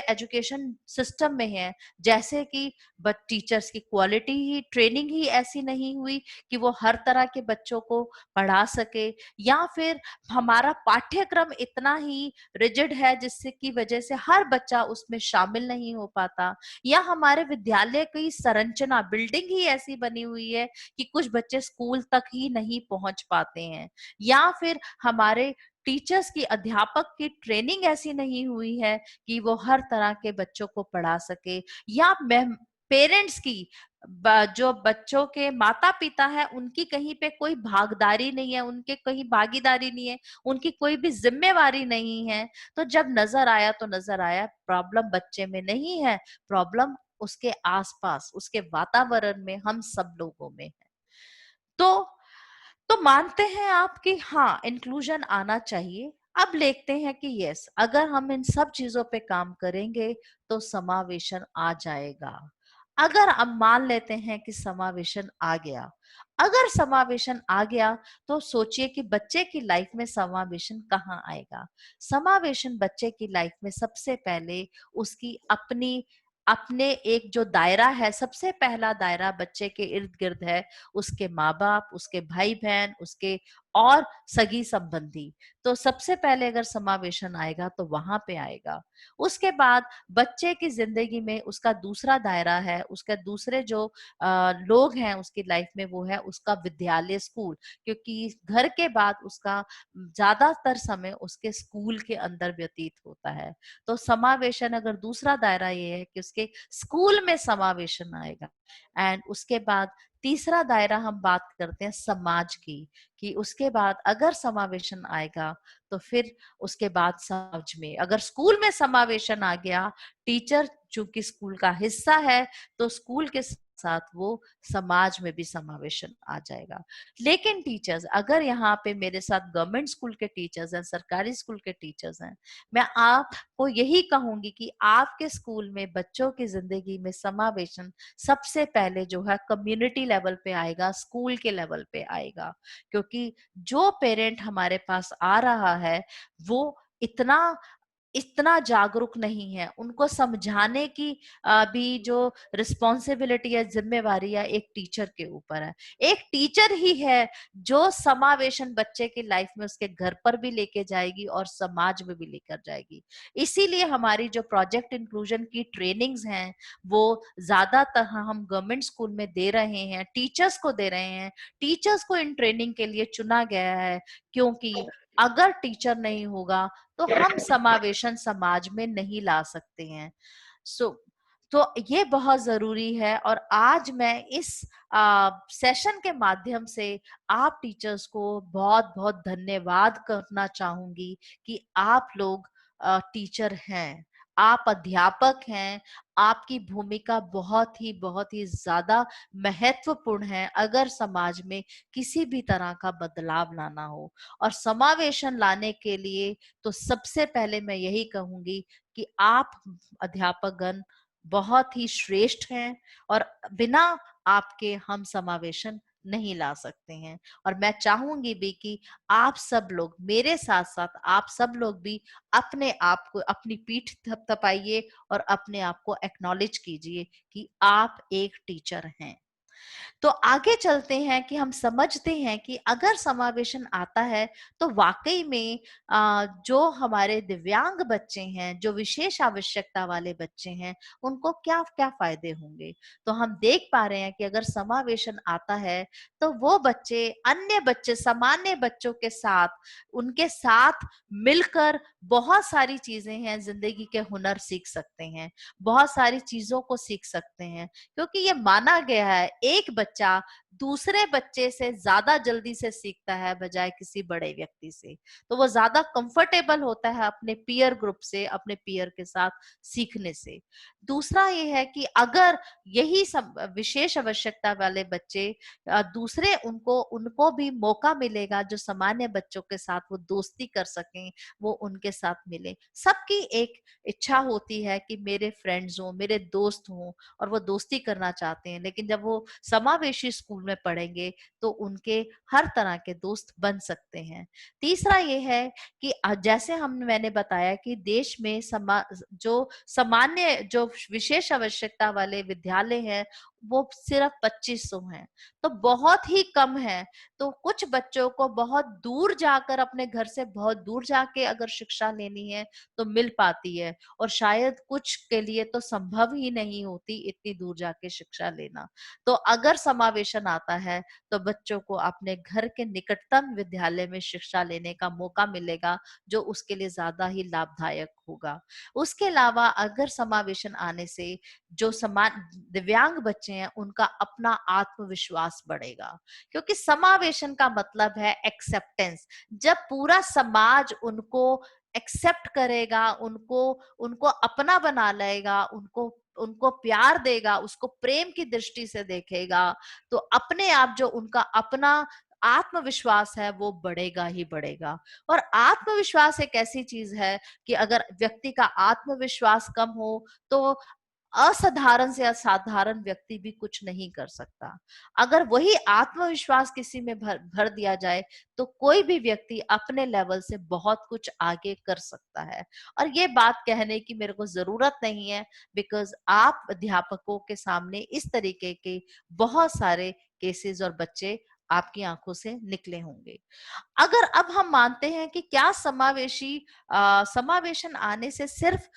A: एजुकेशन सिस्टम में है। जैसे कि टीचर्स की क्वालिटी ही, ट्रेनिंग ही ऐसी नहीं हुई कि वो हर तरह के बच्चों को पढ़ा सके, या फिर हमारा पाठ्यक्रम इतना ही रिजिड है जिससे की वजह से हर बच्चा उसमें शामिल नहीं हो पाता, या हमारे विद्यालय की संरचना, बिल्डिंग ही ऐसी बनी हुई है कि कुछ बच्चे स्कूल तक ही नहीं पहुंच पाते हैं, या फिर हमारे टीचर्स की, अध्यापक की ट्रेनिंग ऐसी नहीं हुई है कि वो हर तरह के बच्चों को पढ़ा सके, या पेरेंट्स की, जो बच्चों के माता पिता है उनकी कहीं पे कोई भागीदारी नहीं है, उनके कहीं भागीदारी नहीं है, उनकी कोई भी जिम्मेवारी नहीं है। तो जब नजर आया तो नजर आया प्रॉब्लम बच्चे में नहीं है, प्रॉब्लम उसके आसपास, उसके वातावरण में, हम सब लोगों में है। तो मानते हैं आप कि हाँ इंक्लूजन आना चाहिए। अब देखते हैं कि यस, अगर हम इन सब चीजों पे काम करेंगे तो समावेशन आ जाएगा। अगर अब मान लेते हैं कि समावेशन आ गया, अगर समावेशन आ गया तो सोचिए कि बच्चे की लाइफ में समावेशन कहाँ आएगा। समावेशन बच्चे की लाइफ में सबसे पहले उसकी अपनी, अपने एक जो दायरा है, सबसे पहला दायरा बच्चे के इर्द गिर्द है उसके माँ बाप, उसके भाई बहन, उसके और सगी संबंधी। तो सबसे पहले अगर समावेशन आएगा तो वहां पे आएगा। उसके बाद बच्चे की जिंदगी में उसका दूसरा दायरा है, उसके दूसरे जो लोग हैं उसकी लाइफ में, वो है उसका विद्यालय, स्कूल। क्योंकि घर के बाद उसका ज्यादातर समय उसके स्कूल के अंदर व्यतीत होता है। तो समावेशन अगर दूसरा दायरा ये है कि उसके स्कूल में समावेशन आएगा। एंड उसके बाद तीसरा दायरा हम बात करते हैं समाज की, कि उसके बाद अगर समावेशन आएगा तो फिर उसके बाद समाज में, अगर स्कूल में समावेशन आ गया, टीचर चूंकि स्कूल का हिस्सा है तो स्कूल के साथ वो समाज में भी समावेशन आ जाएगा। लेकिन टीचर्स, अगर यहाँ पे मेरे साथ गवर्नमेंट स्कूल के टीचर्स हैं, सरकारी स्कूल के टीचर्स हैं, मैं आपको यही कहूंगी कि आपके स्कूल में बच्चों की जिंदगी में समावेशन सबसे पहले जो है कम्युनिटी लेवल पे आएगा, स्कूल के लेवल पे आएगा। क्योंकि जो पेरेंट हमारे पास आ रहा है वो इतना इतना जागरूक नहीं है, उनको समझाने की भी जो रिस्पॉन्सिबिलिटी है, जिम्मेवारी है, एक टीचर के ऊपर है। एक टीचर ही है जो समावेशन बच्चे की लाइफ में उसके घर पर भी लेके जाएगी और समाज में भी लेकर जाएगी। इसीलिए हमारी जो प्रोजेक्ट इंक्लूजन की ट्रेनिंग्स हैं वो ज्यादातर हम गवर्नमेंट स्कूल में दे रहे हैं, टीचर्स को दे रहे हैं। टीचर्स को इन ट्रेनिंग के लिए चुना गया है क्योंकि अगर टीचर नहीं होगा तो हम समावेशन समाज में नहीं ला सकते हैं। सो तो ये बहुत जरूरी है। और आज मैं इस सेशन के माध्यम से आप टीचर्स को बहुत बहुत धन्यवाद करना चाहूंगी कि आप लोग टीचर हैं, आप अध्यापक हैं। आपकी भूमिका बहुत ही ज्यादा महत्वपूर्ण है अगर समाज में किसी भी तरह का बदलाव लाना हो। और समावेशन लाने के लिए तो सबसे पहले मैं यही कहूंगी कि आप अध्यापकगण बहुत ही श्रेष्ठ हैं और बिना आपके हम समावेशन नहीं ला सकते हैं। और मैं चाहूंगी भी कि आप सब लोग मेरे साथ साथ आप सब लोग भी अपने आप को, अपनी पीठ थपथपाइए और अपने आप को एक्नॉलेज कीजिए कि आप एक टीचर हैं। तो आगे चलते हैं कि हम समझते हैं कि अगर समावेशन आता है तो वाकई में जो हमारे दिव्यांग बच्चे हैं, जो विशेष आवश्यकता वाले बच्चे हैं, उनको क्या क्या फायदे होंगे। तो हम देख पा रहे हैं कि अगर समावेशन आता है तो वो बच्चे अन्य बच्चे, सामान्य बच्चों के साथ, उनके साथ मिलकर बहुत सारी चीजें हैं, जिंदगी के हुनर सीख सकते हैं, बहुत सारी चीजों को सीख सकते हैं। क्योंकि ये माना गया है एक बच्चा दूसरे बच्चे से ज्यादा जल्दी से सीखता है बजाय किसी बड़े व्यक्ति से। तो वो ज्यादा कंफर्टेबल होता है अपने पीयर ग्रुप से, अपने पीयर के साथ सीखने से। दूसरा ये है कि अगर यही सब विशेष आवश्यकता वाले बच्चे दूसरे, उनको उनको भी मौका मिलेगा जो सामान्य बच्चों के साथ वो दोस्ती कर सकें, वो उनके साथ मिले। सबकी एक इच्छा होती है कि मेरे फ्रेंड्स हों, मेरे दोस्त हों, और वो दोस्ती करना चाहते हैं। लेकिन जब वो समावेशी स्कूल में पढ़ेंगे तो उनके हर तरह के दोस्त बन सकते हैं। तीसरा ये है कि जैसे मैंने बताया कि देश में जो सामान्य, जो विशेष आवश्यकता वाले विद्यालय हैं वो सिर्फ 2500 हैं, तो बहुत ही कम है। तो कुछ बच्चों को बहुत दूर जाकर, अपने घर से बहुत दूर जाके अगर शिक्षा लेनी है तो मिल पाती है, और शायद कुछ के लिए तो संभव ही नहीं होती इतनी दूर जाके शिक्षा लेना। तो अगर समावेशन आता है तो बच्चों को अपने घर के निकटतम विद्यालय में शिक्षा लेने का मौका मिलेगा, जो उसके लिए ज्यादा ही लाभदायक होगा। उसके अलावा अगर समावेशन आने से जो समान दिव्यांग बच्चे हैं उनका अपना आत्मविश्वास बढ़ेगा, क्योंकि समावेशन का मतलब है एक्सेप्टेंस। जब पूरा समाज उनको एक्सेप्ट करेगा, उनको उनको अपना बना लेगा, उनको उनको प्यार देगा, उसको प्रेम की दृष्टि से देखेगा, तो अपने आप जो उनका अपना आत्मविश्वास है वो बढ़ेगा ही बढ़ेगा। और आत्मविश्वास एक ऐसी चीज है कि अगर व्यक्ति का आत्मविश्वास कम हो तो असाधारण से असाधारण व्यक्ति भी कुछ नहीं कर सकता। अगर वही आत्मविश्वास किसी में भर भर दिया जाए तो कोई भी व्यक्ति अपने लेवल से बहुत कुछ आगे कर सकता है। और ये बात कहने की मेरे को जरूरत नहीं है, बिकॉज आप अध्यापकों के सामने इस तरीके के बहुत सारे केसेस और बच्चे आपकी आंखों से निकले होंगे। अगर अब हम मानते हैं कि क्या समावेशन आने से सिर्फ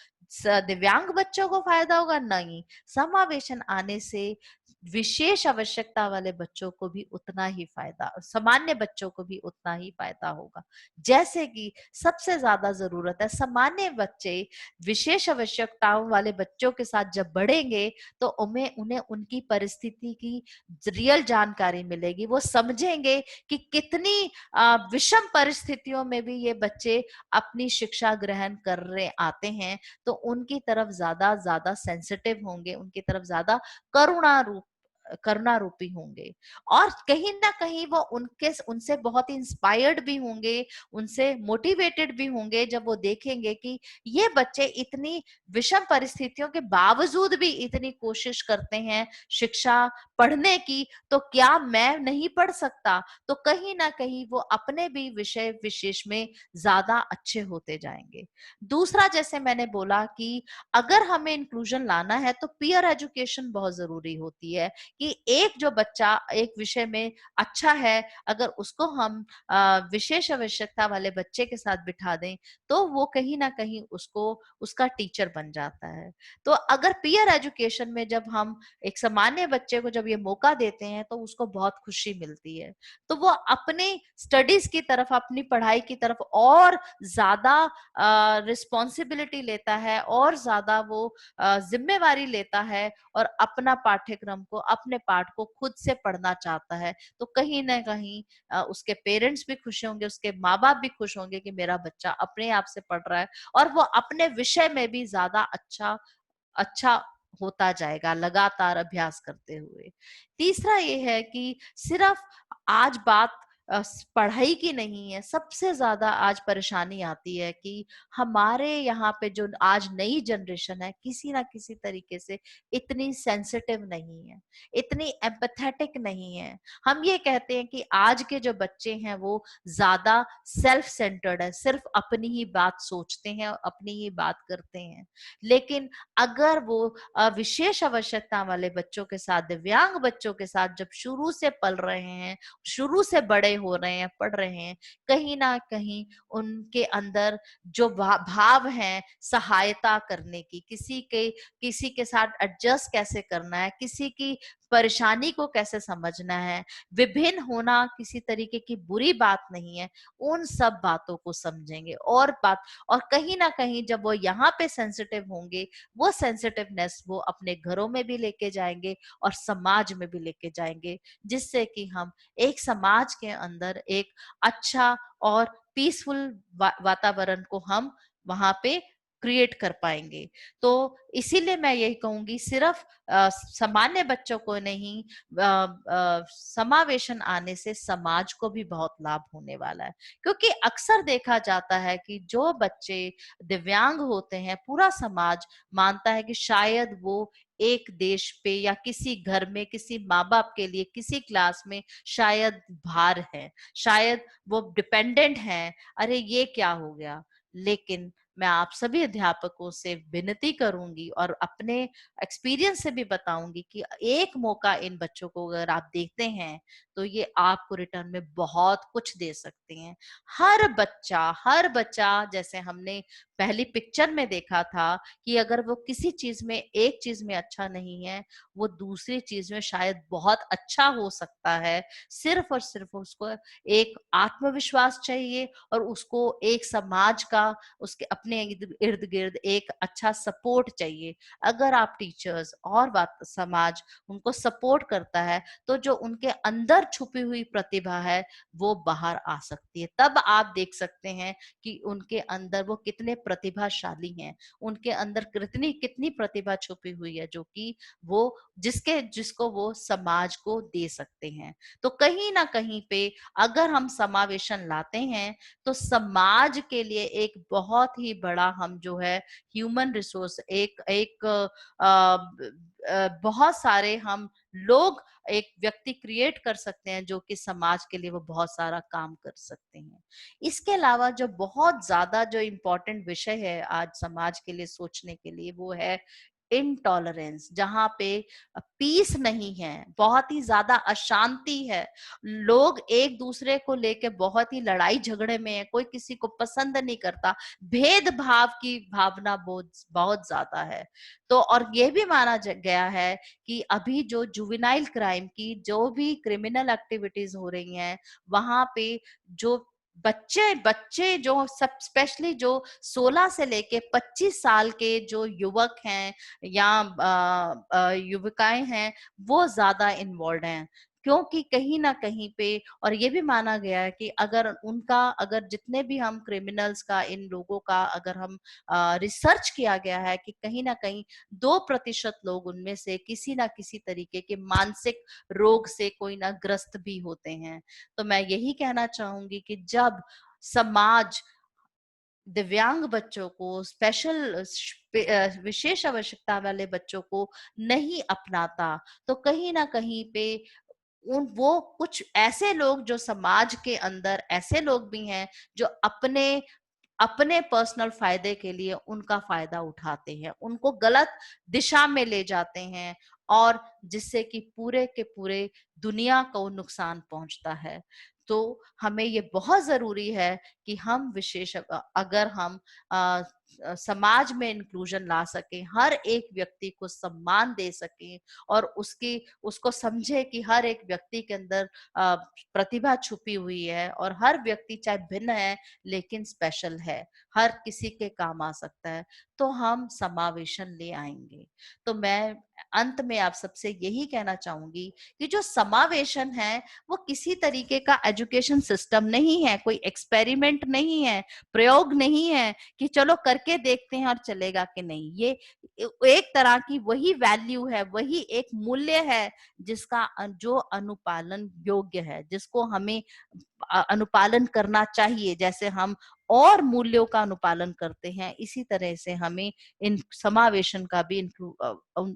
A: दिव्यांग बच्चों को फायदा होगा, नहीं, समावेशन आने से विशेष आवश्यकता वाले बच्चों को भी उतना ही फायदा, सामान्य बच्चों को भी उतना ही फायदा होगा। जैसे कि सबसे ज्यादा जरूरत है, सामान्य बच्चे विशेष आवश्यकताओं वाले बच्चों के साथ जब बढ़ेंगे तो उन्हें उन्हें उनकी परिस्थिति की रियल जानकारी मिलेगी। वो समझेंगे कि कितनी विषम परिस्थितियों में भी ये बच्चे अपनी शिक्षा ग्रहण कर रहे आते हैं, तो उनकी तरफ ज्यादा ज्यादा सेंसिटिव होंगे, उनकी तरफ ज्यादा करुणा रूपी होंगे। और कहीं ना कहीं वो उनसे बहुत इंस्पायर्ड भी होंगे, उनसे मोटिवेटेड भी होंगे, जब वो देखेंगे कि ये बच्चे इतनी विषम परिस्थितियों के बावजूद भी इतनी कोशिश करते हैं शिक्षा पढ़ने की, तो क्या मैं नहीं पढ़ सकता? तो कहीं ना कहीं वो अपने भी विषय विशेष में ज्यादा अच्छे होते जाएंगे। दूसरा, जैसे मैंने बोला कि अगर हमें इंक्लूजन लाना है तो पीयर एजुकेशन बहुत जरूरी होती है, कि एक जो बच्चा एक विषय में अच्छा है, अगर उसको हम विशेष आवश्यकता वाले बच्चे के साथ बिठा दें तो वो कहीं ना कहीं उसको उसका टीचर बन जाता है। तो अगर पीयर एजुकेशन में जब हम एक सामान्य बच्चे को जब ये मौका देते हैं तो उसको बहुत खुशी मिलती है, तो वो अपने स्टडीज की तरफ, अपनी पढ़ाई की तरफ और ज्यादा रिस्पॉन्सिबिलिटी लेता है, और ज्यादा वो जिम्मेवारी लेता है, और अपना पाठ्यक्रम को, अपने पाठ को खुद से पढ़ना चाहता है। तो कहीं ना कहीं उसके पेरेंट्स भी खुश होंगे, उसके माँ बाप भी खुश होंगे कि मेरा बच्चा अपने आप से पढ़ रहा है, और वो अपने विषय में भी ज्यादा अच्छा अच्छा होता जाएगा लगातार अभ्यास करते हुए। तीसरा ये है कि सिर्फ आज बात पढ़ाई की नहीं है, सबसे ज्यादा आज परेशानी आती है कि हमारे यहाँ पे जो आज नई जनरेशन है किसी ना किसी तरीके से इतनी सेंसिटिव नहीं है, इतनी एम्पैथेटिक नहीं है। हम ये कहते हैं कि आज के जो बच्चे हैं वो ज्यादा सेल्फ सेंटर्ड है, सिर्फ अपनी ही बात सोचते हैं और अपनी ही बात करते हैं। लेकिन अगर वो विशेष आवश्यकता वाले बच्चों के साथ, दिव्यांग बच्चों के साथ जब शुरू से पल रहे हैं, शुरू से बड़े हो रहे हैं, पढ़ रहे हैं, कहीं ना कहीं उनके अंदर जो भाव हैं सहायता करने की, किसी के साथ एडजस्ट कैसे करना है, किसी की परेशानी को कैसे समझना है, विभिन्न होना किसी तरीके की बुरी बात नहीं है, उन सब बातों को समझेंगे। और कहीं ना कहीं जब वो यहाँ पे सेंसिटिव होंगे, वो सेंसिटिवनेस वो अपने घरों में भी लेके जाएंगे और समाज में भी लेके जाएंगे, जिससे कि हम एक समाज के अंदर एक अच्छा और पीसफुल वातावरण को हम वहां पे क्रिएट कर पाएंगे। तो इसीलिए मैं यही कहूंगी, सिर्फ सामान्य बच्चों को नहीं, समावेशन आने से समाज को भी बहुत लाभ होने वाला है। क्योंकि अक्सर देखा जाता है कि जो बच्चे दिव्यांग होते हैं, पूरा समाज मानता है कि शायद वो एक देश पे या किसी घर में किसी माँ बाप के लिए किसी क्लास में शायद भार है, शायद वो डिपेंडेंट हैं, अरे ये क्या हो गया। लेकिन मैं आप सभी अध्यापकों से विनती करूंगी और अपने एक्सपीरियंस से भी बताऊंगी कि एक मौका इन बच्चों को अगर आप देते हैं तो ये आपको रिटर्न में बहुत कुछ दे सकते हैं। हर बच्चा जैसे हमने पहली पिक्चर में देखा था कि अगर वो किसी चीज में, एक चीज में अच्छा नहीं है, वो दूसरी चीज में शायद बहुत अच्छा हो सकता है। सिर्फ और सिर्फ उसको एक आत्मविश्वास चाहिए और उसको एक समाज का, उसके अपने इर्द गिर्द एक अच्छा सपोर्ट चाहिए। अगर आप टीचर्स और बात समाज उनको सपोर्ट करता है तो जो उनके अंदर छुपी हुई प्रतिभा है वो बाहर आ सकती है। तब आप देख सकते हैं कि उनके अंदर वो कितने प्रतिभाशाली हैं, उनके अंदर कितनी कितनी प्रतिभा छुपी हुई है जो कि वो जिसको वो समाज को दे सकते हैं। तो कहीं ना कहीं पे अगर हम समावेशन लाते हैं तो समाज के लिए एक बहुत ही बड़ा हम जो है ह्यूमन रिसोर्स, एक एक बहुत सारे हम लोग एक व्यक्ति क्रिएट कर सकते हैं जो कि समाज के लिए वो बहुत सारा काम कर सकते हैं। इसके अलावा जो बहुत ज्यादा जो इम्पोर्टेंट विषय है आज समाज के लिए सोचने के लिए वो है इनटॉलरेंस, जहां पे पीस नहीं है, बहुत ही ज्यादा अशांति है। लोग एक दूसरे को लेके बहुत ही लड़ाई झगड़े में है, कोई किसी को पसंद नहीं करता, भेदभाव की भावना बहुत बहुत ज्यादा है। तो और ये भी माना गया है कि अभी जो जुवेनाइल क्राइम की जो भी क्रिमिनल एक्टिविटीज हो रही हैं, वहां पे जो बच्चे बच्चे जो सब स्पेशली जो 16 से लेके 25 साल के जो युवक हैं या युविकाएं हैं, वो ज्यादा इन्वॉल्व हैं। क्योंकि कहीं ना कहीं पे, और ये भी माना गया है कि अगर जितने भी हम क्रिमिनल्स का, इन लोगों का अगर हम रिसर्च किया गया है कि कहीं ना कहीं 2% लोग उनमें से किसी ना किसी तरीके के मानसिक रोग से कोई ना ग्रस्त भी होते हैं। तो मैं यही कहना चाहूंगी कि जब समाज दिव्यांग बच्चों को, स्पेशल विशेष आवश्यकता वाले बच्चों को नहीं अपनाता, तो कहीं ना कहीं पे उन वो कुछ ऐसे लोग जो समाज के अंदर ऐसे लोग भी हैं जो अपने अपने पर्सनल फायदे के लिए उनका फायदा उठाते हैं, उनको गलत दिशा में ले जाते हैं, और जिससे कि पूरे के पूरे दुनिया को नुकसान पहुंचता है। तो हमें ये बहुत जरूरी है कि हम अगर हम समाज में इंक्लूजन ला सकें, हर एक व्यक्ति को सम्मान दे सकें और उसको समझे कि हर एक व्यक्ति के अंदर प्रतिभा छुपी हुई है और हर व्यक्ति चाहे भिन्न है लेकिन स्पेशल है, हर किसी के काम आ सकता है, तो हम समावेशन ले आएंगे। तो मैं अंत में आप सबसे यही कहना चाहूंगी कि जो समावेशन है वो किसी तरीके का एजुकेशन सिस्टम नहीं है, कोई एक्सपेरिमेंट नहीं है, प्रयोग नहीं है कि चलो करके देखते हैं और चलेगा कि नहीं। ये एक तरह की वही वैल्यू है, वही एक मूल्य है जिसका जो अनुपालन योग्य है, जिसको हमें अनुपालन करना चाहिए। जैसे हम और मूल्यों का अनुपालन करते हैं, इसी तरह से हमें इन समावेशन का भी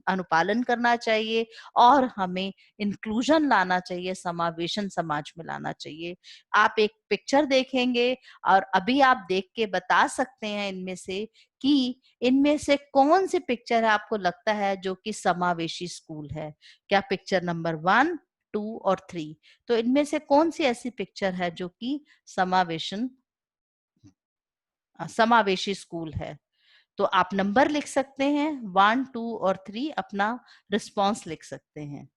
A: अनुपालन करना चाहिए और हमें इंक्लूजन लाना चाहिए, समावेशन समाज में लाना चाहिए। आप एक पिक्चर देखेंगे और अभी आप देख के बता सकते हैं इनमें से कि इनमें से कौन सी पिक्चर है आपको लगता है जो कि समावेशी स्कूल है। क्या पिक्चर नंबर 1, 2 और 3, तो इनमें से कौन सी ऐसी पिक्चर है जो कि समावेशी स्कूल है। तो आप नंबर लिख सकते हैं 1, 2 और 3, अपना रिस्पॉन्स लिख सकते हैं।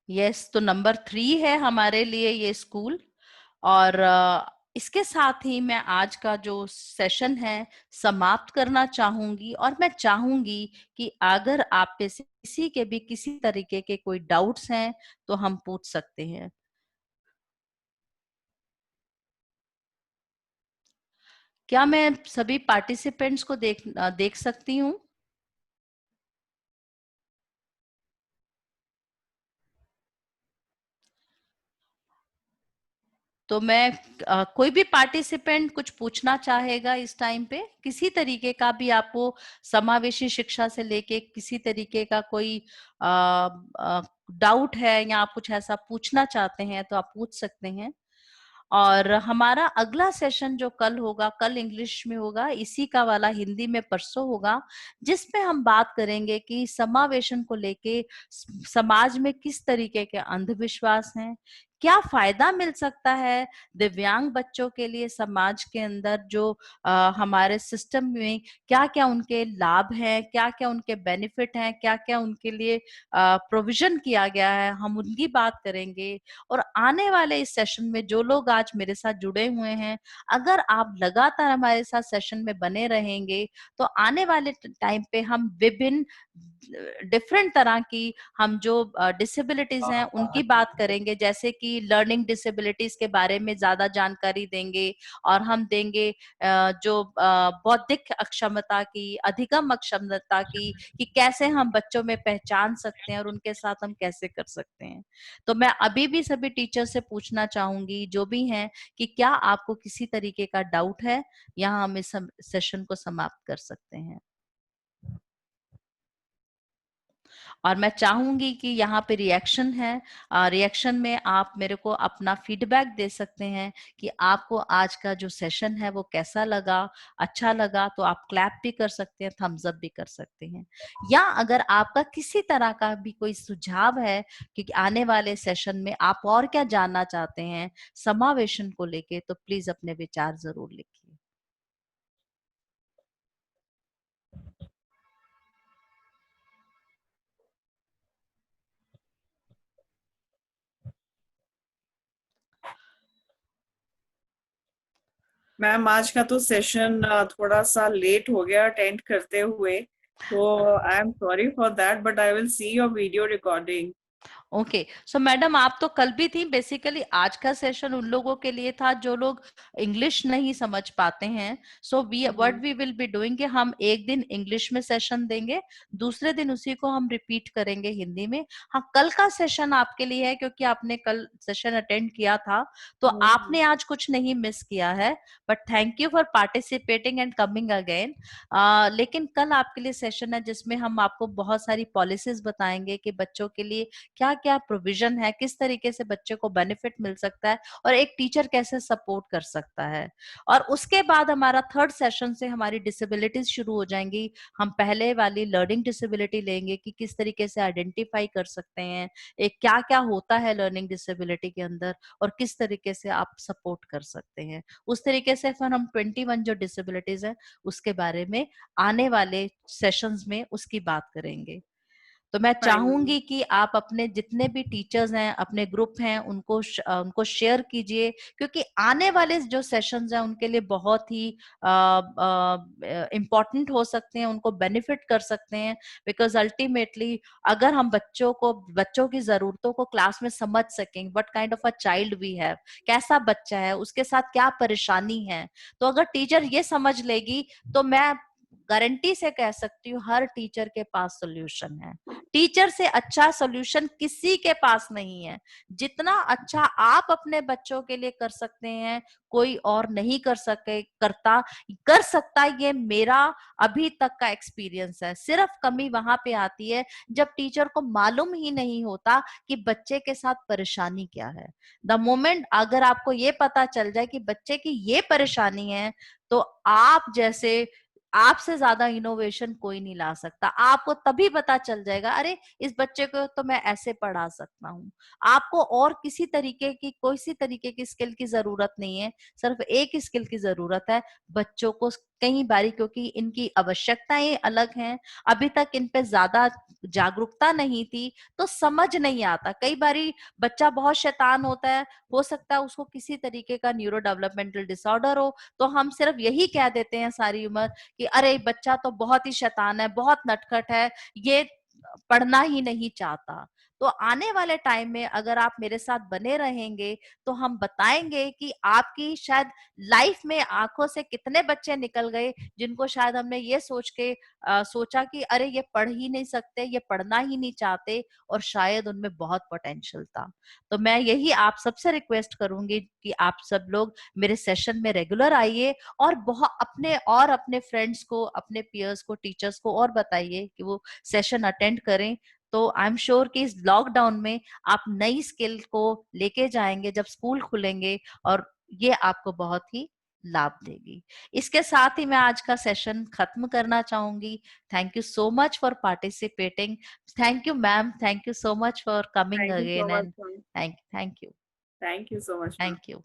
A: यस, तो नंबर 3 है हमारे लिए ये स्कूल। और इसके साथ ही मैं आज का जो सेशन है समाप्त करना चाहूंगी, और मैं चाहूंगी कि अगर आप में से किसी के भी किसी तरीके के कोई डाउट्स हैं तो हम पूछ सकते हैं। क्या मैं सभी पार्टिसिपेंट्स को देख सकती हूँ? तो मैं कोई भी पार्टिसिपेंट कुछ पूछना चाहेगा इस टाइम पे, किसी तरीके का भी आपको समावेशी शिक्षा से लेके किसी तरीके का कोई डाउट है या आप कुछ ऐसा पूछना चाहते हैं तो आप पूछ सकते हैं। और हमारा अगला सेशन जो कल होगा, कल इंग्लिश में होगा, इसी का वाला हिंदी में परसों होगा, जिसमें हम बात करेंगे कि समावेशन को लेके समाज में किस तरीके के अंधविश्वास हैं, क्या फायदा मिल सकता है दिव्यांग बच्चों के लिए समाज के अंदर, जो हमारे सिस्टम में क्या क्या उनके लाभ हैं, क्या क्या उनके बेनिफिट हैं, क्या क्या उनके लिए प्रोविजन किया गया है, हम उनकी बात करेंगे। और आने वाले इस सेशन में जो लोग आज मेरे साथ जुड़े हुए हैं, अगर आप लगातार हमारे साथ सेशन में बने रहेंगे तो आने वाले टाइम पे हम विभिन्न डिफरेंट तरह की, हम जो डिसेबिलिटीज हैं उनकी बात करेंगे, जैसे कि लर्निंग डिसेबिलिटीज के बारे में ज्यादा जानकारी देंगे, और हम देंगे जो बौद्धिक अक्षमता की, अधिगम अक्षमता की, कि कैसे हम बच्चों में पहचान सकते हैं और उनके साथ हम कैसे कर सकते हैं। तो मैं अभी भी सभी टीचर से पूछना चाहूंगी जो भी हैं, कि क्या आपको किसी तरीके का डाउट है, यहाँ हम इस सेशन को समाप्त कर सकते हैं। और मैं चाहूंगी कि यहाँ पे रिएक्शन है, रिएक्शन में आप मेरे को अपना फीडबैक दे सकते हैं कि आपको आज का जो सेशन है वो कैसा लगा। अच्छा लगा तो आप क्लैप भी कर सकते हैं, थम्स अप भी कर सकते हैं, या अगर आपका किसी तरह का भी कोई सुझाव है कि आने वाले सेशन में आप और क्या जानना चाहते हैं समावेशन को लेके, तो प्लीज अपने विचार जरूर लिखिए।
C: मैम आज का तो सेशन थोड़ा सा लेट हो गया अटेंड करते हुए, तो I am sorry for that, but I will see your video recording.
A: Okay, so madam आप तो कल भी थी। बेसिकली आज का सेशन उन लोगों के लिए था जो लोग इंग्लिश नहीं समझ पाते हैं। So we what we will be doing, कि हम एक दिन इंग्लिश में सेशन देंगे, दूसरे दिन उसी को हम रिपीट करेंगे हिंदी में। हाँ, कल का सेशन आपके लिए है क्योंकि आपने कल सेशन अटेंड किया था, तो आपने आज कुछ नहीं मिस किया है, but thank you for participating and coming again. लेकिन कल आपके लिए सेशन है जिसमें हम आपको बहुत सारी पॉलिसीज बताएंगे कि बच्चों के लिए क्या क्या प्रोविजन है, किस तरीके से बच्चे को बेनिफिट मिल सकता है, और एक टीचर कैसे सपोर्ट कर सकता है। और उसके बाद हमारा थर्ड सेशन से हमारी डिसेबिलिटीज शुरू हो जाएंगी। हम पहले वाली लर्निंग डिसेबिलिटी लेंगे कि किस तरीके से आइडेंटिफाई कर सकते हैं, एक क्या क्या होता है लर्निंग डिसेबिलिटी के अंदर, और किस तरीके से आप सपोर्ट कर सकते हैं। उस तरीके से फिर हम 21 जो डिसेबिलिटीज है उसके बारे में आने वाले सेशंस में उसकी बात करेंगे। तो मैं चाहूंगी कि आप अपने जितने भी टीचर्स हैं, अपने ग्रुप हैं, उनको शेयर कीजिए, क्योंकि आने वाले जो सेशंस हैं उनके लिए बहुत ही इम्पोर्टेंट हो सकते हैं, उनको बेनिफिट कर सकते हैं। बिकॉज अल्टीमेटली अगर हम बच्चों की जरूरतों को क्लास में समझ सकें, what kind of a child we have, कैसा बच्चा है, उसके साथ क्या परेशानी है, तो अगर टीचर ये समझ लेगी, तो मैं गारंटी से कह सकती हूँ हर टीचर के पास सोल्यूशन है। टीचर से अच्छा सोल्यूशन किसी के पास नहीं है। जितना अच्छा आप अपने बच्चों के लिए कर सकते हैं, कोई और नहीं कर सकता। ये मेरा अभी तक का एक्सपीरियंस है। सिर्फ कमी वहां पे आती है जब टीचर को मालूम ही नहीं होता कि बच्चे के साथ परेशानी क्या है। द मोमेंट अगर आपको ये पता चल जाए कि बच्चे की ये परेशानी है, तो आप जैसे आपसे ज्यादा इनोवेशन कोई नहीं ला सकता। आपको तभी पता चल जाएगा, अरे इस बच्चे को तो मैं ऐसे पढ़ा सकता हूँ। आपको और किसी तरीके की स्किल की जरूरत नहीं है, सिर्फ एक स्किल की जरूरत है। बच्चों को कई बारी, क्योंकि इनकी आवश्यकताएं अलग हैं, अभी तक इन पे ज्यादा जागरूकता नहीं थी, तो समझ नहीं आता। कई बारी बच्चा बहुत शैतान होता है, हो सकता है उसको किसी तरीके का न्यूरो डेवलपमेंटल डिसऑर्डर हो, तो हम सिर्फ यही कह देते हैं सारी उम्र कि अरे बच्चा तो बहुत ही शैतान है, बहुत नटखट है, ये पढ़ना ही नहीं चाहता। तो आने वाले टाइम में अगर आप मेरे साथ बने रहेंगे, तो हम बताएंगे कि आपकी शायद लाइफ में आंखों से कितने बच्चे निकल गए जिनको शायद हमने ये सोचा कि अरे ये पढ़ ही नहीं सकते, ये पढ़ना ही नहीं चाहते, और शायद उनमें बहुत पोटेंशियल था। तो मैं यही आप सबसे रिक्वेस्ट करूंगी कि आप सब लोग मेरे सेशन में रेगुलर आइए, और अपने फ्रेंड्स को, अपने पियर्स को, टीचर्स को और बताइए कि वो सेशन अटेंड करें। तो आई एम श्योर कि इस लॉकडाउन में आप नई स्किल को लेके जाएंगे जब स्कूल खुलेंगे, और ये आपको बहुत ही लाभ देगी। इसके साथ ही मैं आज का सेशन खत्म करना चाहूंगी। Thank you so much for participating. Thank you ma'am, thank you so much for coming
C: Thank you so
A: again
C: much,
A: and
C: ma'am.
A: Thank you,
C: Thank you so much, ma'am.
A: Thank you.